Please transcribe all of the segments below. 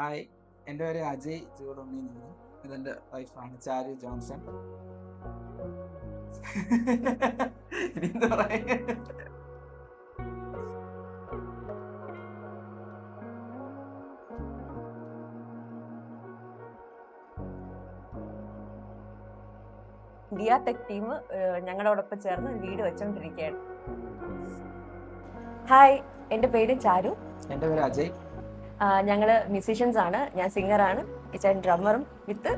Hi, എൻ്റെ പേര് അജയ് ചൂടുണ്ണി എന്നാണ്. ഇതെൻ്റെ വൈഫാണ് ചാരു ജോൺസൺ. ഇനി എന്താ പറയാ? ദിയ ടെക് ടീം ഞങ്ങളോടൊപ്പം ചേർന്ന് ഒരു വീട് വെച്ചോണ്ടിരിക്കുകയാണ്. ഹായ്, എൻ്റെ പേര് ചാരു. എൻ്റെ പേര് അജയ്. ഞങ്ങള് മ്യൂസീഷ്യൻസ് ആണ്. ഞാൻ സിംഗറാണ്, കിച്ചൺ ഡ്രമ്മറും വിത്ത്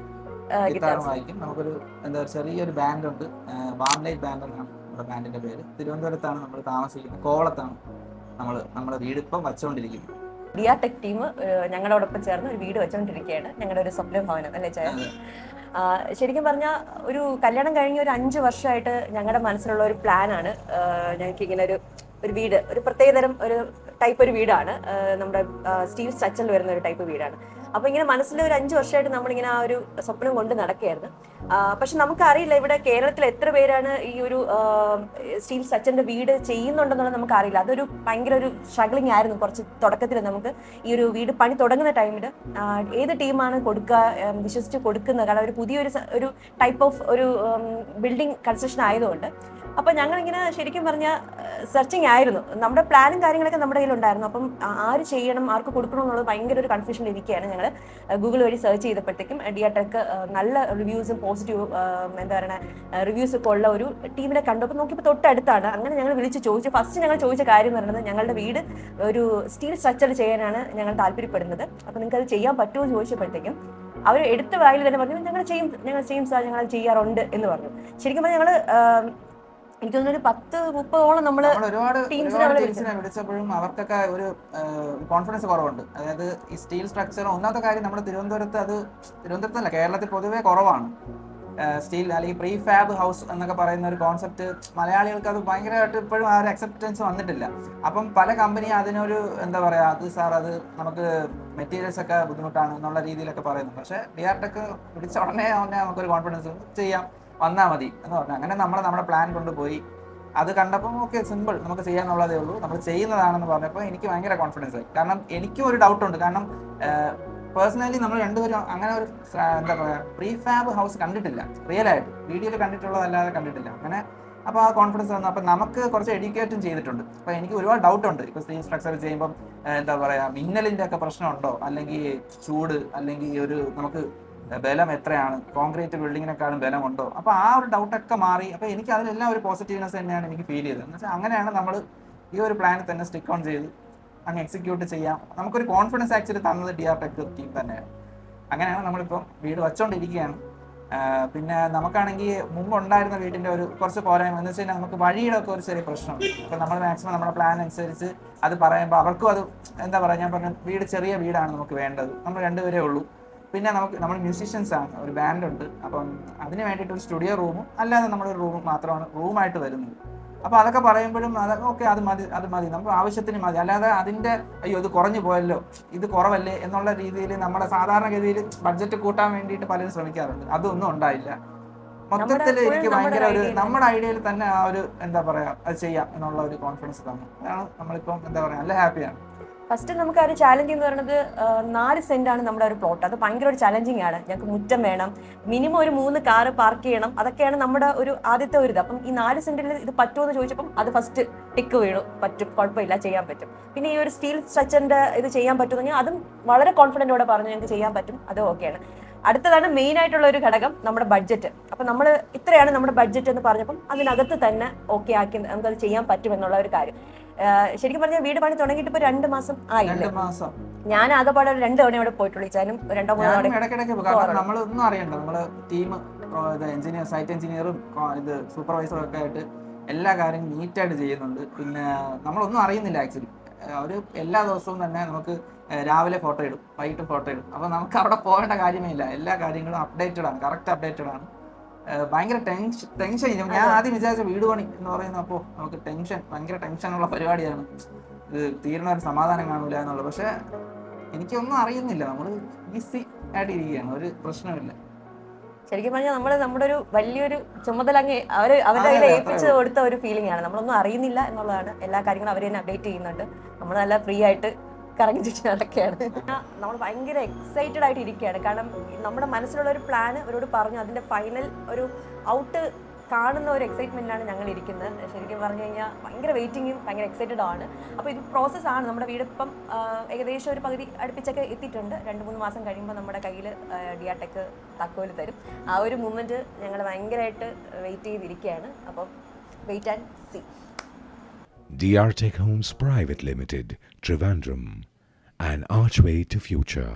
ഗിത്താറും വായിക്കും. നമുക്കൊരു എന്താ ചെറിയൊരു ബാൻഡ് ഉണ്ട്, വാംലൈറ്റ് ബാൻഡ് എന്നാണ് നമ്മുടെ ബാൻഡിന്റെ പേര്. തിരുവനന്തപുരത്താണ് നമ്മൾ താമസിക്കുന്നത്, കോവളത്താണ് നമ്മുടെ വീട് ഇപ്പം വച്ചുകൊണ്ടിരിക്കുന്നത്. ദിയ ടെക് ടീം ഞങ്ങളോടൊപ്പം ചേർന്ന് ഒരു വീട് വെച്ചോണ്ടിരിക്കുകയാണ്. ഞങ്ങളുടെ ഒരു സ്വപ്ന ഭവനം അല്ലേ ചാരു? ശരിക്കും പറഞ്ഞാൽ ഒരു കല്യാണം കഴിഞ്ഞ ഒരു 5 വർഷമായിട്ട് ഞങ്ങളുടെ മനസ്സിലുള്ള ഒരു പ്ലാനാണ്. ഞങ്ങൾക്ക് ഇങ്ങനെ ഒരു വീട്, ഒരു പ്രത്യേകതരം ഒരു ടൈപ്പ് ഒരു വീടാണ്. നമ്മുടെ സ്റ്റീൽ സ്ട്രക്ചറിൽ വരുന്ന ഒരു ടൈപ്പ് വീടാണ്. അപ്പൊ ഇങ്ങനെ മനസ്സിൽ ഒരു 5 വർഷമായിട്ട് നമ്മളിങ്ങനെ ആ ഒരു സ്വപ്നം കൊണ്ട് നടക്കുകയായിരുന്നു. പക്ഷെ നമുക്കറിയില്ല ഇവിടെ കേരളത്തിൽ എത്ര പേരാണ് ഈ ഒരു സ്റ്റീൽ സ്ട്രക്ചറിന്റെ വീട് ചെയ്യുന്നുണ്ടെന്നുള്ളത് നമുക്കറിയില്ല. അതൊരു ഭയങ്കര ഒരു സ്ട്രഗ്ലിംഗ് ആയിരുന്നു കുറച്ച് തുടക്കത്തിൽ. നമുക്ക് ഈ ഒരു വീട് പണി തുടങ്ങുന്ന ടൈമിൽ ഏത് ടീമാണ് കൊടുക്കുക, വിശ്വസിച്ച് കൊടുക്കുന്നത്? കാരണം ഒരു പുതിയൊരു ഒരു ടൈപ്പ് ഓഫ് ഒരു ബിൽഡിംഗ് കൺസ്ട്രക്ഷൻ ആയതുകൊണ്ട് അപ്പൊ ഞങ്ങളിങ്ങനെ ശരിക്കും പറഞ്ഞാൽ സെർച്ചിങ് ആയിരുന്നു. നമ്മുടെ പ്ലാനും കാര്യങ്ങളൊക്കെ നമ്മുടെ കയ്യിലുണ്ടായിരുന്നു. അപ്പം ആര് ചെയ്യണം, ആർക്ക് കൊടുക്കണം എന്നുള്ളത് ഭയങ്കര ഒരു കൺഫ്യൂഷനിൽ ഇരിക്കുകയാണ്. ഞങ്ങൾ ഗൂഗിൾ വഴി സെർച്ച് ചെയ്തപ്പോഴത്തേക്കും ദിയ ടെക് നല്ല റിവ്യൂസും പോസിറ്റീവ് എന്താ പറയുക റിവ്യൂസ് ഒക്കെ ഉള്ള ഒരു ടീമിനെ കണ്ടു. അപ്പോൾ നോക്കിയപ്പോൾ തൊട്ടടുത്താണ്. അങ്ങനെ ഞങ്ങൾ വിളിച്ച് ചോദിച്ചു. ഫസ്റ്റ് ഞങ്ങൾ ചോദിച്ച കാര്യം എന്ന് പറയുന്നത് ഞങ്ങളുടെ വീട് ഒരു സ്റ്റീൽ സ്ട്രക്ചർ ചെയ്യാനാണ് ഞങ്ങൾ താല്പര്യപ്പെടുന്നത്. അപ്പോൾ നിങ്ങൾക്ക് അത് ചെയ്യാൻ പറ്റുമോ എന്ന് ചോദിച്ചപ്പോഴത്തേക്കും അവർ എടുത്ത വായിൽ തന്നെ പറഞ്ഞു ഞങ്ങൾ ചെയ്യും സാർ, ഞങ്ങൾ ചെയ്യാറുണ്ട് എന്ന് പറഞ്ഞു. ശരിക്കും പറഞ്ഞാൽ ഞങ്ങൾ എനിക്ക് തോന്നുന്നു ഒരു 10-30ഓളം നമ്മള് ഒരുപാട് ടീംസിനെ വിളിച്ചപ്പോഴും അവർക്കൊക്കെ ഒരു കോൺഫിഡൻസ് കുറവുണ്ട്. അതായത് ഈ സ്റ്റീൽ സ്ട്രക്ചർ, ഒന്നാമത്തെ കാര്യം നമ്മുടെ തിരുവനന്തപുരത്തല്ല, കേരളത്തിൽ പൊതുവേ കുറവാണ് സ്റ്റീൽ അല്ലെങ്കിൽ പ്രീ ഫാബ് ഹൗസ് എന്നൊക്കെ പറയുന്ന ഒരു കോൺസെപ്റ്റ്. മലയാളികൾക്ക് അത് ഭയങ്കരമായിട്ട് ഇപ്പോഴും ആ ഒരു അക്സെപ്റ്റൻസ് വന്നിട്ടില്ല. അപ്പം പല കമ്പനി അതിനൊരു എന്താ പറയാ, അത് സാർ അത് നമുക്ക് മെറ്റീരിയൽസ് ഒക്കെ ബുദ്ധിമുട്ടാണ് എന്നുള്ള രീതിയിലൊക്കെ പറയുന്നു. പക്ഷേ ദിയ ടെക് പിടിച്ച ഉടനെ നമുക്കൊരു കോൺഫിഡൻസ് ചെയ്യാം, വന്നാൽ മതി എന്ന് പറഞ്ഞു. അങ്ങനെ നമ്മുടെ പ്ലാൻ കൊണ്ടുപോയി. അത് കണ്ടപ്പോൾ ഓക്കെ, സിമ്പിൾ, നമുക്ക് ചെയ്യാന്നുള്ളതേ ഉള്ളൂ, നമ്മൾ ചെയ്യുന്നതാണെന്ന് പറഞ്ഞപ്പോൾ എനിക്ക് ഭയങ്കര കോൺഫിഡൻസ് ആയി. കാരണം എനിക്കും ഒരു ഡൗട്ട് ഉണ്ട്. കാരണം പേഴ്സണലി നമ്മൾ രണ്ടുപേരും അങ്ങനെ ഒരു എന്താ പറയുക പ്രീ ഫാബ് ഹൗസ് കണ്ടിട്ടില്ല, റിയൽ ആയിട്ട് വീഡിയോയിൽ കണ്ടിട്ടുള്ളതല്ലാതെ കണ്ടിട്ടില്ല. അങ്ങനെ അപ്പോൾ ആ കോൺഫിഡൻസ് വന്നു. അപ്പം നമുക്ക് കുറച്ച് എഡ്യൂക്കേറ്റും ചെയ്തിട്ടുണ്ട്. അപ്പോൾ എനിക്ക് ഒരുപാട് ഡൗട്ട് ഉണ്ട്. ഇപ്പോൾ സ്റ്റീൽ സ്ട്രക്ചർ ചെയ്യുമ്പം എന്താ പറയുക, മിന്നലിൻ്റെ ഒക്കെ പ്രശ്നമുണ്ടോ, അല്ലെങ്കിൽ ചൂട്, അല്ലെങ്കിൽ ഒരു നമുക്ക് ബലം എത്രയാണ്, കോൺക്രീറ്റ് ബിൽഡിങ്ങിനെക്കാളും ബലമുണ്ടോ? അപ്പോൾ ആ ഒരു ഡൗട്ടൊക്കെ മാറി. അപ്പോൾ എനിക്ക് അതിലെല്ലാം ഒരു പോസിറ്റീവ്നെസ് തന്നെയാണ് എനിക്ക് ഫീൽ ചെയ്തത്. എന്ന് വെച്ചാൽ അങ്ങനെയാണ് നമ്മൾ ഈ ഒരു പ്ലാനിൽ തന്നെ സ്റ്റിക്ക് ഓൺ ചെയ്ത് അങ്ങ് എക്സിക്യൂട്ട് ചെയ്യാം. നമുക്കൊരു കോൺഫിഡൻസ് ആക്ച്വലി തന്നത് ദിയ ടെക് ടീം തന്നെയാണ്. അങ്ങനെയാണ് നമ്മളിപ്പം വീട് വച്ചുകൊണ്ടിരിക്കുകയാണ്. പിന്നെ നമുക്കാണെങ്കിൽ മുമ്പ് ഉണ്ടായിരുന്ന വീടിൻ്റെ ഒരു കുറച്ച് പോരായ്മ എന്ന് വെച്ച് കഴിഞ്ഞാൽ നമുക്ക് വഴിയുടെ ഒക്കെ ഒരു ചെറിയ പ്രശ്നമുണ്ട്. ഇപ്പം നമ്മൾ മാക്സിമം നമ്മുടെ പ്ലാൻ അനുസരിച്ച് അത് പറയുമ്പോൾ അവർക്കും അത് എന്താ പറയുക, ഞാൻ പറഞ്ഞ വീട് ചെറിയ വീടാണ് നമുക്ക് വേണ്ടത്, നമ്മൾ രണ്ടുപേരേ ഉള്ളൂ. പിന്നെ നമ്മൾ മ്യൂസീഷ്യൻസ് ആണ്, ഒരു ബാൻഡ് ഉണ്ട്. അപ്പം അതിന് വേണ്ടിയിട്ട് ഒരു സ്റ്റുഡിയോ റൂമും അല്ലാതെ നമ്മളൊരു റൂമും മാത്രമാണ് റൂമായിട്ട് വരുന്നത്. അപ്പോൾ അതൊക്കെ പറയുമ്പോഴും അതൊക്കെ ഓക്കെ, അത് മതി, നമുക്ക് ആവശ്യത്തിന് മതി. അല്ലാതെ അതിൻ്റെ അയ്യോ ഇത് കുറഞ്ഞു പോയല്ലോ, ഇത് കുറവല്ലേ എന്നുള്ള രീതിയിൽ നമ്മുടെ സാധാരണഗതിയിൽ ബഡ്ജറ്റ് കൂട്ടാൻ വേണ്ടിയിട്ട് പലരും ശ്രമിക്കാറുണ്ട്. അതൊന്നും ഉണ്ടായില്ല. മൊത്തത്തിൽ എനിക്ക് ഭയങ്കര ഒരു നമ്മുടെ ഐഡിയയിൽ തന്നെ ആ ഒരു എന്താ പറയുക, അത് ചെയ്യാം എന്നുള്ള ഒരു കോൺഫിഡൻസ് തന്നു. അതാണ് നമ്മളിപ്പം എന്താ പറയുക, നല്ല ഹാപ്പിയാണ്. ഫസ്റ്റ് നമുക്ക് ആ ഒരു ചാലഞ്ച് എന്ന് പറയുന്നത് 4 സെന്റാണ് നമ്മുടെ ഒരു പ്ലോട്ട്. അത് ഭയങ്കര ഒരു ചാലഞ്ചിങ് ആണ്. ഞങ്ങൾക്ക് മുറ്റം വേണം, മിനിമം ഒരു 3 കാറ് പാർക്ക് ചെയ്യണം. അതൊക്കെയാണ് നമ്മുടെ ഒരു ആദ്യത്തെ ഒരു ഇത്. അപ്പം ഈ 4 സെന്റിൽ ഇത് പറ്റുമോ എന്ന് ചോദിച്ചപ്പം അത് ഫസ്റ്റ് ടിക്ക് വീണു, പറ്റും, കുഴപ്പമില്ല, ചെയ്യാൻ പറ്റും. പിന്നെ ഈ ഒരു സ്റ്റീൽ സ്ട്രക്ചറിന്റെ ഇത് ചെയ്യാൻ പറ്റുമെങ്കിൽ അതും വളരെ കോൺഫിഡൻറ്റോടെ പറഞ്ഞു ഞങ്ങൾക്ക് ചെയ്യാൻ പറ്റും, അത് ഓക്കെയാണ്. അടുത്തതാണ് മെയിൻ ആയിട്ടുള്ള ഒരു ഘടകം, നമ്മുടെ ബഡ്ജറ്റ്. അപ്പം നമ്മൾ ഇത്രയാണ് നമ്മുടെ ബഡ്ജറ്റ് എന്ന് പറഞ്ഞപ്പം അതിനകത്ത് തന്നെ ഓക്കെ ആക്കി നമുക്കത് ചെയ്യാൻ പറ്റും എന്നുള്ള ഒരു കാര്യം. ശരിക്കും പറഞ്ഞാൽ വീട് പണി തുടങ്ങിയിട്ട് ഇപ്പൊ 2 മാസം ആയില്ലേ? ഞാൻ ആകെപ്പാടെ 2 തവണ അവിടെ പോയിട്ടുള്ളൂ. ചാനും 2-3 തവണ. നമ്മളൊന്നും അറിയണ്ട, നമ്മള് ടീം എഞ്ചിനീയർ, സൈറ്റ് എഞ്ചിനീയറും ഇത് സൂപ്പർവൈസറും ഒക്കെ ആയിട്ട് എല്ലാ കാര്യവും നീറ്റായിട്ട് ചെയ്യുന്നുണ്ട്. പിന്നെ നമ്മളൊന്നും അറിയുന്നില്ല ആക്ച്വലി. ഒരു എല്ലാ ദിവസവും തന്നെ നമുക്ക് രാവിലെ ഫോട്ടോ ഇടും, വൈകിട്ട് ഫോട്ടോ ഇടും. അപ്പോൾ നമുക്ക് അവിടെ പോകേണ്ട കാര്യമേ ഇല്ല. എല്ലാ കാര്യങ്ങളും അപ്ഡേറ്റഡ് ആണ്, കറക്റ്റ് അപ്ഡേറ്റഡ് ആണ്. ഭയങ്കര ടെൻഷൻ. ഞാൻ ആദ്യം വിചാരിച്ച വീട് പണി എന്ന് പറയുന്നത് അപ്പോൾ നമുക്ക് ഭയങ്കര ടെൻഷനുള്ള പരിപാടിയാണ്, ഇത് തീരുന്ന ഒരു സമാധാനം കാണൂല എന്നുള്ളത്. പക്ഷെ എനിക്കൊന്നും അറിയുന്നില്ല, നമ്മൾ ഈസി ആയിട്ട് ഇരിക്കുകയാണ്, ഒരു പ്രശ്നമില്ല. ശരിക്കും പറഞ്ഞാൽ നമ്മുടെ ഒരു വലിയൊരു ചുമതല അങ്ങ് അവരുടെ കയ്യിൽ ഏൽപ്പിച്ച് കൊടുത്ത ഒരു ഫീലിംഗ് ആണ്. നമ്മളൊന്നും അറിയുന്നില്ല എന്നുള്ളതാണ്. എല്ലാ കാര്യങ്ങളും അവർ തന്നെ അപ്ഡേറ്റ് ചെയ്യുന്നുണ്ട്. നമ്മൾ നല്ല ഫ്രീ ആയിട്ട് കറങ്ങി ചുറ്റി നടക്കുകയാണ്. നമ്മൾ ഭയങ്കര എക്സൈറ്റഡ് ആയിട്ട് ഇരിക്കുകയാണ്. കാരണം നമ്മുടെ മനസ്സിലുള്ള ഒരു പ്ലാൻ അവരോട് പറഞ്ഞു, അതിൻ്റെ ഫൈനൽ ഒരു ഔട്ട് കാണുന്ന ഒരു എക്സൈറ്റ്മെൻറ്റിലാണ് ഞങ്ങൾ ഇരിക്കുന്നത്. ശരിക്കും പറഞ്ഞു കഴിഞ്ഞാൽ ഭയങ്കര വെയിറ്റിങ്ങും ഭയങ്കര എക്സൈറ്റഡ് ആണ്. അപ്പോൾ ഇത് പ്രോസസ്സാണ്. നമ്മുടെ വീട് ഇപ്പം ഏകദേശം ഒരു പകുതി അടുപ്പിച്ചൊക്കെ എത്തിയിട്ടുണ്ട്. 2-3 മാസം കഴിയുമ്പോൾ നമ്മുടെ കയ്യിൽ ഡിയാടെക് താക്കോല് തരും. ആ ഒരു മൂമെൻറ്റ് ഞങ്ങൾ ഭയങ്കരമായിട്ട് വെയിറ്റ് ചെയ്തിരിക്കുകയാണ്. അപ്പം wait and see. DRTech Homes Private Limited, Trivandrum, an archway to future.